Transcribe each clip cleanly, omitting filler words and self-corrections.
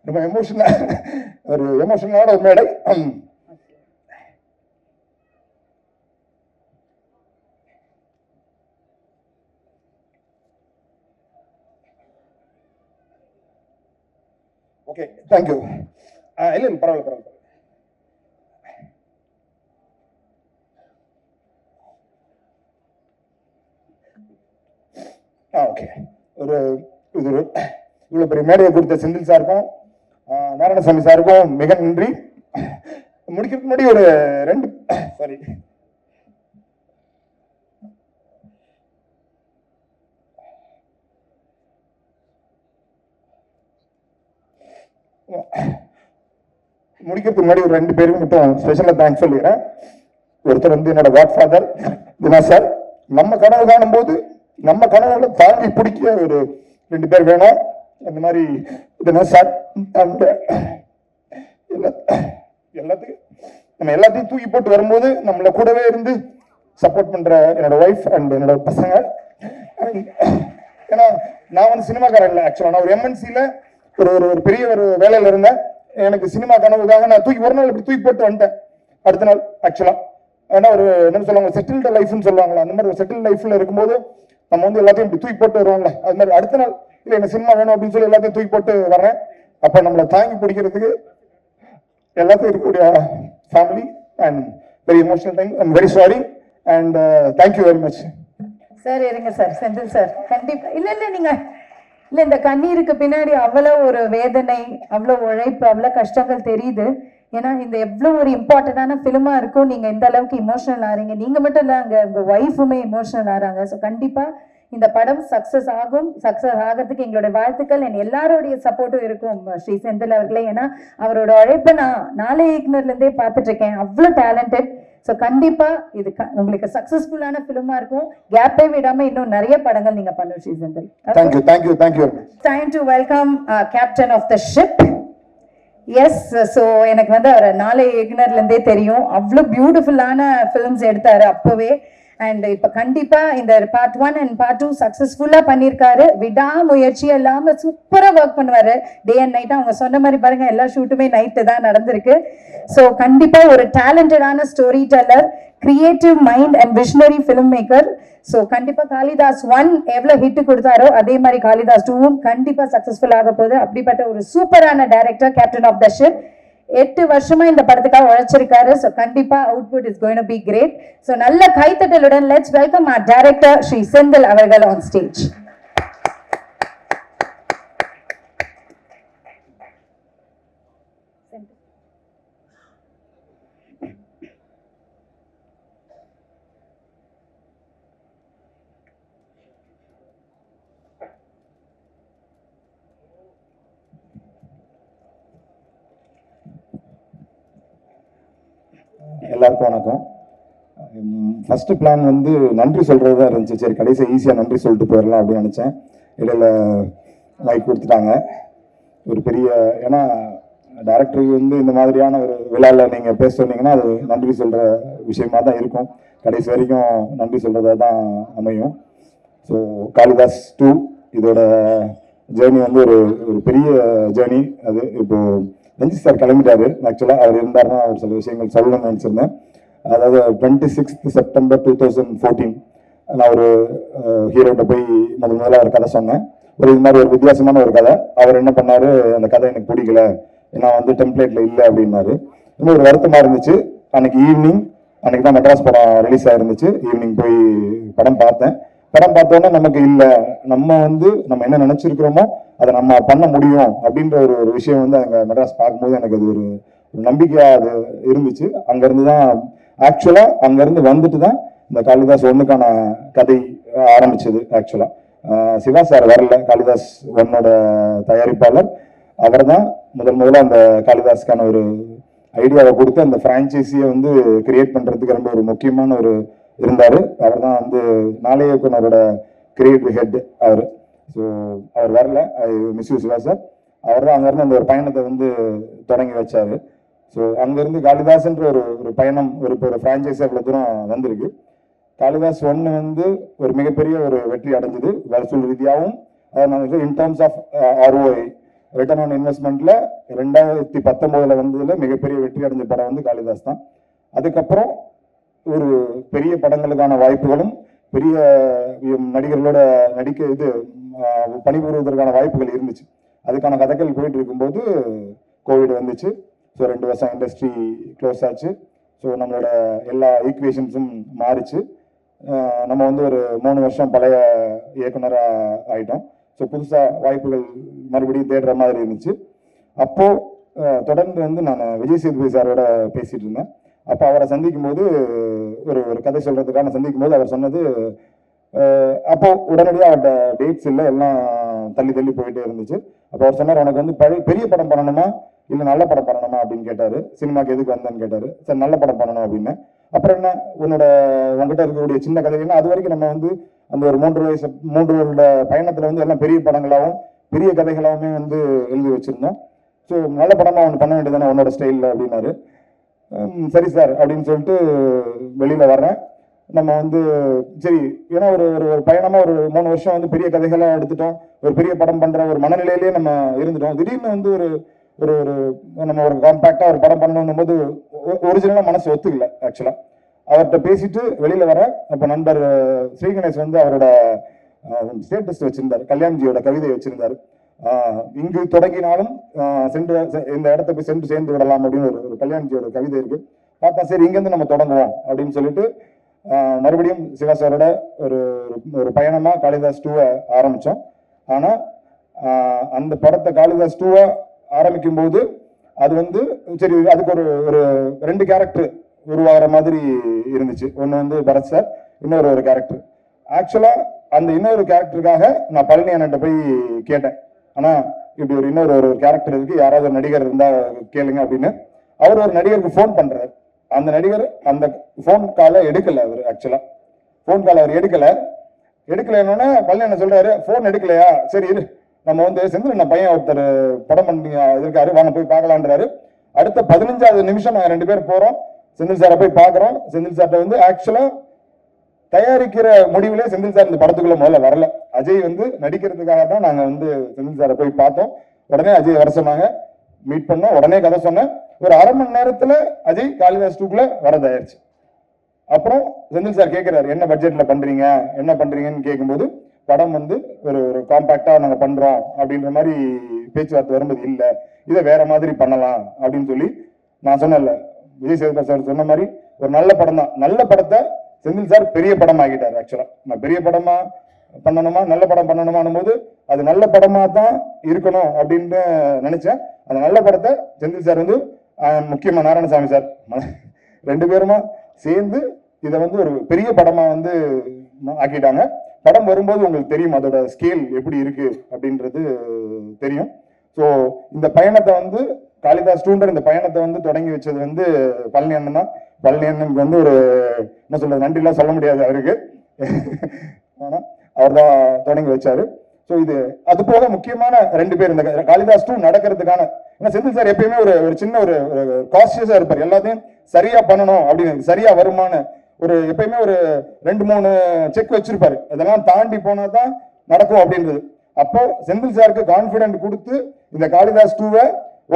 ரொம்ப எமோஷனலான ஒரு மேடை. Okay, thank you. இல்லை பரவாயில்ல. ஓகே, இவ்வளோ பெரிய மேடையை கொடுத்த செந்தில் சாருக்கும் நாராயணசாமி சாருக்கும் மிக நன்றி. முடிக்கிறதுக்கு முன்னாடி ஒரு ரெண்டு சாரி முடிக்கிறதுக்கு முன்னாடி ஒரு ரெண்டு பேருக்கு மட்டும் ஸ்பெஷலாக தேங்க்ஸ் சொல்லிடுறேன். ஒருத்தர் வந்து என்னோட காட் ஃபாதர் தினா சார். நம்ம கனவு காணும் போது நம்ம கனவுகளை தாங்கி பிடிக்க ஒரு ரெண்டு பேர் வேணும். அந்த மாதிரி தினா சார் அந்த எல்லாத்தையும் நம்ம எல்லாத்தையும் தூக்கி போட்டு வரும்போது நம்மளை கூடவே இருந்து சப்போர்ட் பண்ற என்னோட ஒய்ஃப் அண்ட் என்னோட பசங்க. ஏன்னா நான் வந்து சினிமாக்காரன் இல்லை, ஆக்சுவலா நான் ஒரு எம்என்சியில ஒரு பெரிய ஒரு வேலையில இருந்தேன். எனக்கு சினிமா கனவுக்காக நான் ஒரு நாள் இப்படி தூக்கி போட்டு வந்துட்டேன். அடுத்த நாள் ஆக்சுவலா ஏன்னா ஒரு என்ன சொல்லுவாங்க செட்டில்டு லைஃப்னு சொல்லுவாங்களா, அந்த மாதிரி ஒரு செட்டில் லைஃப்ல இருக்கும்போது நம்ம வந்து எல்லாத்தையும் இப்படி தூக்கி போட்டு வருவாங்களே, அது மாதிரி அடுத்த நாள் இல்லை எனக்கு சினிமா வேணும் அப்படின்னு சொல்லி எல்லாத்தையும் தூக்கி போட்டு வர்றேன். அப்ப நம்மளை தாங்கி பிடிக்கிறதுக்கு எல்லாத்தையும் இருக்கக்கூடிய family and very emotional time. I'm very sorry and thank you very much. Sir இருங்க சார், செந்தில் சார் கண்டிப்பா இல்ல நீங்க இல்ல இந்த கண்ணீருக்கு பின்னாடி அவ்வளவு ஒரு வேதனை, அவ்வளவு உழைப்பு, அவ்வளவு கஷ்டங்கள் தெரியுது. ஏன்னா இந்த எவ்வளவு ஒரு இம்பார்ட்டன்டான பிலிமா இருக்கும். நீங்க இந்த அளவுக்கு இமோஷனல் ஆறீங்க. நீங்க மட்டும் இல்ல, அங்க உங்க ஒய்ஃபுமே இமோஷனல் ஆறாங்க. ஸோ கண்டிப்பா இந்த படம் சக்சஸ் ஆகும். சக்சஸ் ஆகிறதுக்கு எங்களோட வாழ்த்துக்கள். என் எல்லாரோடைய சப்போர்ட்டும் இருக்கும் ஸ்ரீ செந்தில் அவர்களே. ஏன்னா அவரோட உழைப்பை நான் நாளைய இயக்குனர்ல இருந்தே பார்த்துட்டு இருக்கேன். அவ்வளவு டேலண்டட். ஸோ கண்டிப்பா இது உங்களுக்கு சக்சஸ்ஃபுல்லான பிலிமா இருக்கும். கேப்பே விடாம இன்னும் நிறைய படங்கள் நீங்க பண்ணும் Shri Senthil. Thank you. Time to welcome captain of the ship. Yes, so எனக்கு வந்து அவர் நாளைய இயக்குனர்ல இருந்தே தெரியும். அவ்வளோ பியூட்டிஃபுல்லான ஃபிலிம்ஸ் எடுத்தாரு அப்பவே. அண்ட் இப்ப கண்டிப்பா இந்த பார்ட் 1 அண்ட் பார்ட் 2 சக்சஸ்ஃபுல்லா பண்ணிருக்காரு. விடாமுயற்சி இல்லாம சூப்பரா ஒர்க் பண்ணுவாரு டே அண்ட் நைட். அவங்க சொன்ன மாதிரி பாருங்க, எல்லா ஷூட்டுமே நைட்டு தான் நடந்திருக்கு. ஸோ கண்டிப்பா ஒரு டேலண்டடான story teller, creative mind and visionary film maker. So கண்டிப்பா காளிதாஸ் 1 எவ்வளவு ஹிட் கொடுத்தாரோ அதே மாதிரி காளிதாஸ் 2வும் கண்டிப்பா சக்சஸ்ஃபுல் ஆக போகுது. அப்படிப்பட்ட ஒரு சூப்பரான director, captain of the ship. 8 வருஷமா இந்த படத்துக்காக உழைச்சிருக்காரு. ஸோ கண்டிப்பா output is going to be great. So நல்ல கைத்தட்டலுடன் let's welcome our director Shri Senthil அவர்கள் ஆன் ஸ்டேஜ். எல்லாருக்கும் வணக்கம். ஃபர்ஸ்ட் பிளான் வந்து நன்றி சொல்றது தான் இருந்துச்சு. சரி கடைசி ஈஸியாக நன்றி சொல்லிட்டு போயிடலாம் அப்படின்னு நினச்சேன். இடையில மைக் கொடுத்துட்டாங்க. ஒரு பெரிய ஏன்னா டேரக்டருக்கு வந்து இந்த மாதிரியான ஒரு விழாவில் நீங்கள் பேச சொன்னீங்கன்னா அது நன்றி சொல்கிற விஷயமா தான் இருக்கும். கடைசி வரைக்கும் நன்றி சொல்கிறதா தான் அமையும். ஸோ காளிதாஸ் 2 இதோட ஜேர்னி வந்து ஒரு பெரிய ஜேர்னி. அது இப்போது ரஞ்சித் சார் கிளம்பிட்டாரு. ஆக்சுவலாக அவர் இருந்தாருன்னா ஒரு சில விஷயங்கள் சொல்லணும்னு நினச்சிருந்தேன். அதாவது 26 செப்டம்பர் 2014 நான் ஒரு ஹீரோட்ட போய் முதல்ல ஒரு கதை சொன்னேன். இது மாதிரி ஒரு வித்தியாசமான ஒரு கதை. அவர் என்ன பண்ணாரு, அந்த கதை எனக்கு பிடிக்கல, நான் வந்து டெம்ப்ளேட்ல இல்லை அப்படின்னாரு. இன்னும் ஒரு வருத்தமாக இருந்துச்சு. அன்னைக்கு தான் மெட்ராஸ் படம் ரிலீஸ் ஆயிருந்துச்சு. ஈவினிங் போய் படம் பார்த்தேன். படம் பார்த்தோன்னா நமக்கு இல்லை, நம்ம என்ன நினைச்சிருக்கிறோமோ அதை நம்ம பண்ண முடியும் அப்படின்ற ஒரு விஷயம் வந்து அங்கே மெட்ராஸ் பார்க்கும்போது எனக்கு அது ஒரு நம்பிக்கையாக அது இருந்துச்சு. அங்கேருந்து தான் ஆக்சுவலாக அங்கேருந்து வந்துட்டு தான் இந்த காளிதாஸ் 1க்கான கதை ஆரம்பிச்சது. ஆக்சுவலாக சிவா சார் வரல, காளிதாஸ் 1ஓட தயாரிப்பாளர். அவர் தான் முதல்ல அந்த காளிதாஸ்க்கான ஒரு ஐடியாவை கொடுத்து அந்த ஃப்ரான்ச்சைஸியை வந்து கிரியேட் பண்ணுறதுக்கு ரொம்ப ஒரு முக்கியமான இருந்தார். அவர் தான் வந்து நாளைய இயக்குனரோட கிரியேட்டிவ் ஹெட் அவர். ஸோ அவர் வரல, மிஸ் யூ சிவா சார். அவர் தான் அங்கேருந்து அந்த ஒரு பயணத்தை வந்து தொடங்கி வச்சார். ஸோ அங்கேருந்து காளிதாஸ்ன்ற ஒரு பயணம் ஒரு ஃப்ரான்ச்சைஸி அவ்வளோ தூரம் வந்திருக்கு. காளிதாஸ் 1 வந்து ஒரு மிகப்பெரிய ஒரு வெற்றி அடைஞ்சது வசூல் ரீதியாகவும். In terms of ROI return on இன்வெஸ்ட்மெண்ட்ல 2019 வந்ததுல மிகப்பெரிய வெற்றி அடைஞ்ச படம் வந்து காளிதாஸ் தான். அதுக்கப்புறம் ஒரு பெரிய படங்களுக்கான வாய்ப்புகளும் பெரிய நடிகர்களோட பணிபுரிவதற்கான வாய்ப்புகள் இருந்துச்சு. அதுக்கான கதைகள் போயிட்டு இருக்கும்போது கோவிட் வந்துச்சு. ஸோ 2 வருஷம் இண்டஸ்ட்ரி க்ளோஸ் ஆச்சு. ஸோ நம்மளோட எல்லா ஈக்குவேஷன்ஸும் மாறிச்சு. நம்ம வந்து ஒரு 3 வருஷம் பழைய இயக்குனராக ஆயிட்டோம். ஸோ புதுசாக வாய்ப்புகள் மறுபடியும் தேடுற மாதிரி இருந்துச்சு. அப்போது தொடர்ந்து வந்து நான் விஜய் சேதுபதி சாரோட பேசிகிட்டு இருந்தேன். அப்போ அவரை சந்திக்கும் போது ஒரு கதை சொல்கிறதுக்கான சந்திக்கும் போது அவர் சொன்னது, அப்போ உடனடியாக அவர்கிட்ட டேட்ஸ் இல்லை, எல்லாம் தள்ளி தள்ளி போயிட்டே இருந்துச்சு. அப்போ அவர் சொன்னார், உனக்கு வந்து பெரிய படம் பண்ணணுமா இல்லை நல்ல படம் பண்ணணுமா அப்படின்னு கேட்டார். சினிமாக்கு எதுக்கு வந்தேன்னு கேட்டார். சார் நல்ல படம் பண்ணணும் அப்படின்னு. அப்புறம் என்ன உங்ககிட்ட இருக்கக்கூடிய சின்ன கதைகள்னா அது வரைக்கும் நம்ம வந்து அந்த ஒரு 3 வருட பயணத்தில் வந்து எல்லாம் பெரிய படங்களாகவும் பெரிய கதைகளாகவுமே வந்து எழுதி வச்சுருந்தோம். ஸோ நல்ல படமாக ஒன்று பண்ண வேண்டியதானே உன்னோட ஸ்டைலில் அப்படின்னாரு. சரி சார் அப்படின்னு சொல்லிட்டு வெளியில் வர்றேன். நம்ம வந்து சரி, ஏன்னா ஒரு பயணமாக ஒரு 3 வருஷம் வந்து பெரிய கதைகளாக எடுத்துட்டோம், ஒரு பெரிய படம் பண்ணுற ஒரு மனநிலையிலேயே நம்ம இருந்துட்டோம். திடீர்னு வந்து ஒரு நம்ம ஒரு காம்பேக்டாக ஒரு படம் பண்ணணும் போது ஒரிஜினலாக மனசு ஒத்துக்கல. ஆக்சுவலாக அவர்கிட்ட பேசிட்டு வெளியில் வர அப்போ நண்பர் ஸ்ரீகணேஷ் வந்து அவரோட ஸ்டேட்டஸ் வச்சிருந்தார், கல்யாண்ஜியோட கவிதையை வச்சிருந்தாரு. இங்கு தொடங்கினாலும் இந்த இடத்த போய் சென்று சேர்ந்து விடலாம் அப்படின்னு ஒரு கல்யாண்ஜியோட கவிதை இருக்கு. பார்த்தா சரி இங்கேருந்து நம்ம தொடங்குவோம் அப்படின்னு சொல்லிட்டு மறுபடியும் சிவா சாரோட ஒரு பயணமா காளிதாஸ் 2 ஆரம்பிச்சோம். ஆனா அந்த படத்தை காளிதாஸ் 2 ஆரம்பிக்கும் போது அது வந்து சரி, அதுக்கு ஒரு 2 கேரக்டர் உருவாகிற மாதிரி இருந்துச்சு. ஒன்று வந்து பரத் சார், இன்னொரு கேரக்டர். ஆக்சுவலா அந்த இன்னொரு கேரக்டருக்காக நான் பழனி அண்ணன்ட்ட போய் கேட்டேன், ஆனா இப்படி இன்னொரு கேரக்டர் இருக்கு, யாராவது ஒரு நடிகர் இருந்தா கேளுங்க அப்படின்னு. அவர் ஒரு நடிகருக்கு ஃபோன் பண்றாரு. அந்த நடிகர் அந்த ஃபோன் காலை எடுக்கல. அவர் ஆக்சுவலா ஃபோன் கால் அவர் எடுக்கலன்னொன்னே பழனி அண்ணன் சொல்றாரு, ஃபோன் எடுக்கலையா, சரி இரு, நம்ம வந்து செந்தில் பையன் ஒருத்தர் படம் பண்ணி இருக்காரு, வாங்க போய் பார்க்கலான்றாரு. அடுத்த 15வது நிமிஷம் நாங்கள் 2 பேர் போறோம், செந்தில் சாரை போய் பார்க்குறோம். செந்தில் சார்ட்ட வந்து ஆக்சுவலா தயாரிக்கிற முடிவுல செந்தில் சார் இந்த படத்துக்குள்ள முதல்ல வரல. அஜய் வந்து நடிக்கிறதுக்காக தான் நாங்கள் வந்து செந்தில் சாரை போய் பார்த்தோம். உடனே அஜய் வர சொன்னாங்க, மீட் பண்ணோம், உடனே கதை சொன்னேன். ஒரு அரை மணி நேரத்துல அஜய் காளிதாஸ் 2க்குள்ள வரதாயிருச்சு. அப்புறம் செந்தில் சார் கேட்கிறாரு, என்ன பட்ஜெட்ல பண்றீங்க, என்ன பண்றீங்கன்னு கேட்கும்போது படம் வந்து ஒரு காம்பேக்டா நாங்க பண்றோம் அப்படின்ற மாதிரி பேச்சுவார்த்தை வரும்போது, இல்ல இதை வேற மாதிரி பண்ணலாம் அப்படின்னு சொல்லி நான் சொன்னேன்ல, விஜய் சேதுபதி சார் சொன்ன மாதிரி ஒரு நல்ல படம் தான். நல்ல படத்தை செந்தில் சார் பெரிய படம் ஆகிட்டார். ஆக்சுவலா நான் பெரிய படமா பண்ணணுமா நல்ல படம் பண்ணணுமான் போது அது நல்ல படமா தான் இருக்கணும் அப்படின்னு நினைச்சேன். அந்த நல்ல படத்தை செந்தில் சார் வந்து முக்கியமா நாராயணசாமி சார் 2 பேருமா சேர்ந்து இதை வந்து ஒரு பெரிய படமா வந்து ஆக்கிட்டாங்க. படம் வரும்போது உங்களுக்கு தெரியும் அதோட ஸ்கேல் எப்படி இருக்கு அப்படின்றது தெரியும். ஸோ இந்த பயணத்தை வந்து காளிதாஸ் 2 இந்த பயணத்தை வந்து தொடங்கி வச்சது வந்து பழனி அண்ணன் தான். பழனி அண்ணனுக்கு வந்து என்ன சொல்றது, நன்றிலாம் சொல்ல முடியாது அவருக்கு, ஆனா அவர் தான் தொடங்கி வச்சாரு. ஸோ இது அது போக முக்கியமான 2 பேர் இந்த காளிதாஸ் 2 நடக்கிறதுக்கான, ஏன்னா செந்தில் சார் எப்பயுமே ஒரு சின்ன ஒரு கான்சியஸா இருப்பார், எல்லாத்தையும் சரியா பண்ணணும் அப்படின்னு, சரியா வருமான எப்பயுமே ஒரு 2-3 செக் வச்சிருப்பாரு, இதெல்லாம் தாண்டி போனாதான் நடக்கும் அப்படின்றது. அப்போ செந்தில் சாருக்கு கான்பிடன்ட் கொடுத்து இந்த காளிதாஸ் 2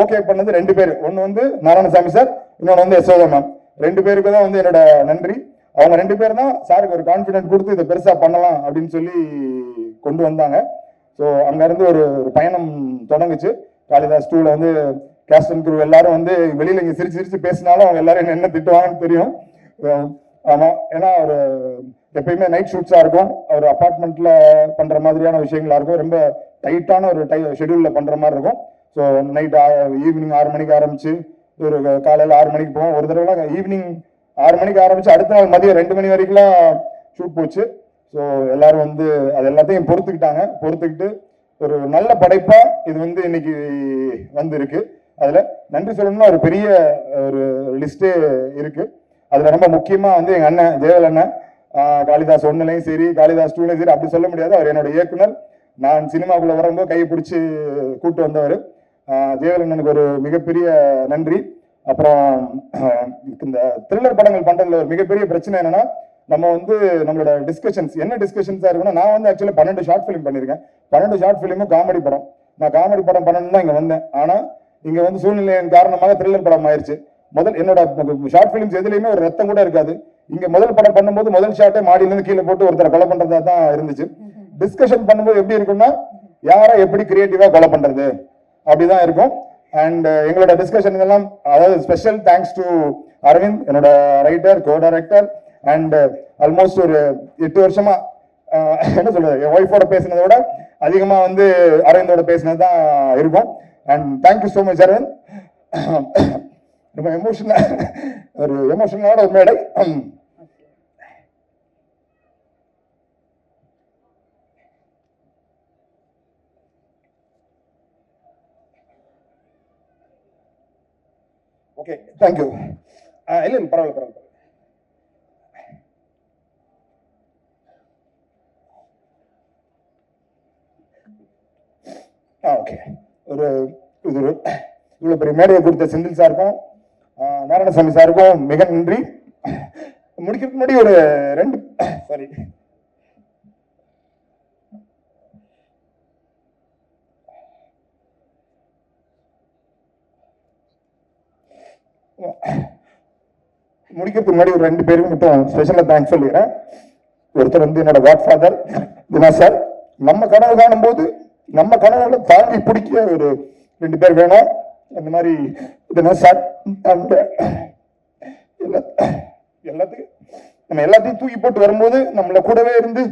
ஓகே பண்ணது 2 பேர். ஒன்னு வந்து நாராயணசாமி சார், இன்னொன்று வந்து யசோதா மேம். 2 பேருக்கு தான் வந்து என்னோட நன்றி. அவங்க 2 பேர் தான் சாருக்கு ஒரு கான்பிடன்ட் கொடுத்து இதை பெருசா பண்ணலாம் அப்படின்னு சொல்லி கொண்டு வந்தாங்க. ஸோ அங்க இருந்து ஒரு பயணம் தொடங்குச்சு. காளிதாஸ் 2 வந்து கேஸ்ட் அண்ட் குரூ எல்லாரும் வந்து வெளியில இங்க சிரிச்சு பேசினாலும் அவங்க எல்லாரும் என்ன திட்டுவாங்கன்னு தெரியும். ஆமா, ஏன்னா எப்பயுமே நைட் ஷூட்ஸா இருக்கும், ஒரு அபார்ட்மெண்ட்ல பண்ற மாதிரியான விஷயங்களா இருக்கும், ரொம்ப டைட்டான ஒரு ஷெடியூல்ல பண்ற மாதிரி இருக்கும். ஸோ நைட் ஈவினிங் 6 மணிக்கு ஆரம்பிச்சு ஒரு காலையில 6 மணிக்கு போவோம். ஒரு தடவை ஈவினிங் 6 மணிக்கு ஆரம்பிச்சு அடுத்த நாள் மதியம் 2 மணி வரைக்கும்லாம் ஷூட் போச்சு. ஸோ எல்லாரும் வந்து அது எல்லாத்தையும் பொறுத்துக்கிட்டு ஒரு நல்ல படைப்பா இது வந்து இன்னைக்கு வந்து இருக்கு. அதுல நன்றி சொல்லணும்னா ஒரு பெரிய ஒரு லிஸ்டே இருக்கு. அதுல ரொம்ப முக்கியமா வந்து எங்க அண்ணன் ஜெயவல் அண்ணன், காளிதாஸ் 1லையும் சரி காளிதாஸ் 2லையும் சரி அப்படி சொல்ல முடியாது, அவர் என்னோட இயக்குனர். நான் சினிமாக்குள்ள வரும்போது கையை பிடிச்சி கூட்டு வந்தவர். ஜெயவல் அண்ணனுக்கு ஒரு மிகப்பெரிய நன்றி. அப்புறம் இந்த த்ரில்லர் படங்கள் பண்றதுல ஒரு மிகப்பெரிய பிரச்சனை என்னன்னா, நம்ம வந்து நம்மளோட டிஸ்கஷன்ஸ் என்ன டிஸ்கஷன்ஸா இருக்குன்னா, நான் வந்து ஆக்சுவலா 12 ஷார்ட் ஃபிலிம் பண்ணியிருக்கேன். 12 ஷார்ட் ஃபிலிமும் காமெடி படம். நான் காமெடி படம் பண்ணணும் தான் இங்க வந்தேன். ஆனா இங்க வந்து சூழ்நிலையின் காரணமாக த்ரில்லர் படம் ஆயிருச்சு. என்னோட ஷார்ட் பிலிம்ஸ் எதுலையுமே ஒரு ரத்தம் கூட இருக்காது. இங்க முதல் படம் பண்ணும்போது முதல் ஷாட்டே மாடியில இருந்து கீழே போட்டு ஒருத்தரை கொலை பண்றதா தான் இருந்துச்சு. டிஸ்கஷன் பண்ணும்போது எப்படி இருக்கும்னா யாரை எப்படி கிரியேட்டிவா கொலை பண்றது அப்படிதான் இருக்கும். அண்ட் எங்களோட டிஸ்கஷன் எல்லாம், அதாவது ஸ்பெஷல் தேங்க்ஸ் டு அரவிந்த், என்னோட writer, co director. And almost ஒரு 8 வருஷமா என்ன சொல்றது, என் ஒய்ஃபோட பேசினதை விட அதிகமா வந்து அரவிந்தோட பேசினது தான் இருக்கும். And thank you so much Aravind. ரொம்ப எமோஷனலான ஒரு மேடை. Okay, thank you. இல்லை பரவாயில்ல. ஓகே, இவ்வளவு பெரிய மேடையை கொடுத்த செந்தில் சாருக்கும் நாராயணசாமி சாருக்கும் மிக நன்றி. முடிக்கிறதுக்கு முன்னாடி ஒரு 2 சாரி முடிக்கிறதுக்கு முன்னாடி ஒரு 2 பேருக்கு மட்டும் ஸ்பெஷலா தேங்க்ஸ் சொல்லிடுறேன். ஒருத்தர் வந்து என்னோட காட் ஃபாதர் தினா சார். நம்ம கனவு காணும் போது நம்ம கனவுகளை தாங்கி பிடிக்க ஒரு 2 பேர் வேணும். அந்த மாதிரி தினா சார் எல்லாத்தையும் நம்ம எல்லாத்தையும் தூக்கி போட்டு வரும்போது நம்மள கூடவே இருந்து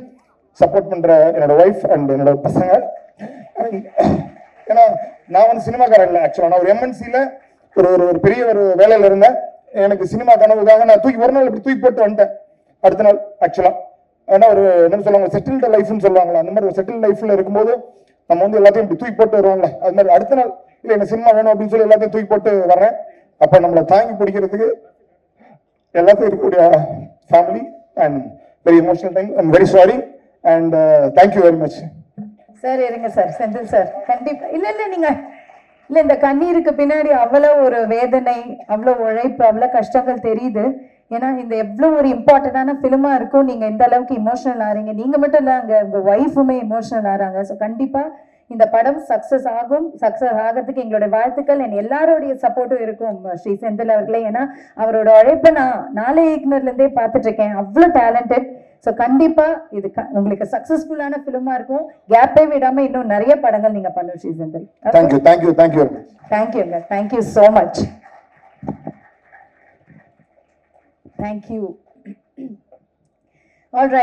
சப்போர்ட் பண்ற என்னோட ஒய்ஃப் அண்ட் என்னோட பசங்க. ஏன்னா நான் வந்து சினிமாக்காரன் இல்லை, ஆக்சுவலா நான் ஒரு எம்என்சில ஒரு பெரிய ஒரு வேலையில இருந்தேன். எனக்கு சினிமா கனவுக்காக நான் ஒரு நாள் இப்படி தூக்கி போட்டு வந்துட்டேன். அடுத்த நாள் ஆக்சுவலா ஏன்னா ஒரு என்ன சொல்லுவாங்க, செட்டில்டு லைஃப்னு சொல்லுவாங்களா, அந்த மாதிரி ஒரு செட்டில் லைஃப்ல இருக்கும்போது நம்ம வந்து எல்லாத்தையும் இப்படி தூக்கி போட்டு வருவாங்க. அது மாதிரி அடுத்த நாள் இல்லை எனக்கு சினிமா வேணும் அப்படின்னு சொல்லி எல்லாத்தையும் தூக்கி போட்டு வர்றேன். அப்ப நம்மளை தாங்கி பிடிக்கிறதுக்கு எல்லாத்தையும் இருக்கக்கூடிய family and very emotional time. I'm very sorry and thank you very much. Sir இருங்க சார், செந்தில் சார் கண்டிப்பா இல்ல நீங்க இல்ல, இந்த கண்ணீருக்கு பின்னாடி அவ்வளவு ஒரு வேதனை, அவ்வளவு உழைப்பு, அவ்வளவு கஷ்டங்கள் தெரியுது. ஏன்னா இந்த எவ்வளவு ஒரு இம்பார்ட்டன்டான பிலிமா இருக்கும். நீங்க இந்த அளவுக்கு இமோஷனல் ஆறீங்க. நீங்க மட்டும் இல்ல, அங்க உங்க ஒய்ஃபுமே இமோஷனல் ஆறாங்க. ஸோ கண்டிப்பா இந்த படம் சக்சஸ் ஆகும். சக்சஸ் ஆகிறதுக்கு எங்களோட வாழ்த்துக்கள். என் எல்லாரோடைய சப்போர்ட்டும் இருக்கும் ஸ்ரீ செந்தில் அவர்களே. ஏன்னா அவரோட உழைப்பை நான் 4 இயக்குனர்ல இருந்தே பார்த்துட்டு இருக்கேன். அவ்வளோ டேலண்டட். ஸோ கண்டிப்பா இது உங்களுக்கு சக்சஸ்ஃபுல்லான பிலிமா இருக்கும். கேப்பே விடாம இன்னும் நிறைய படங்கள் நீங்க பண்ணும் Shri Senthil. Thank you so much. Thank you. All right.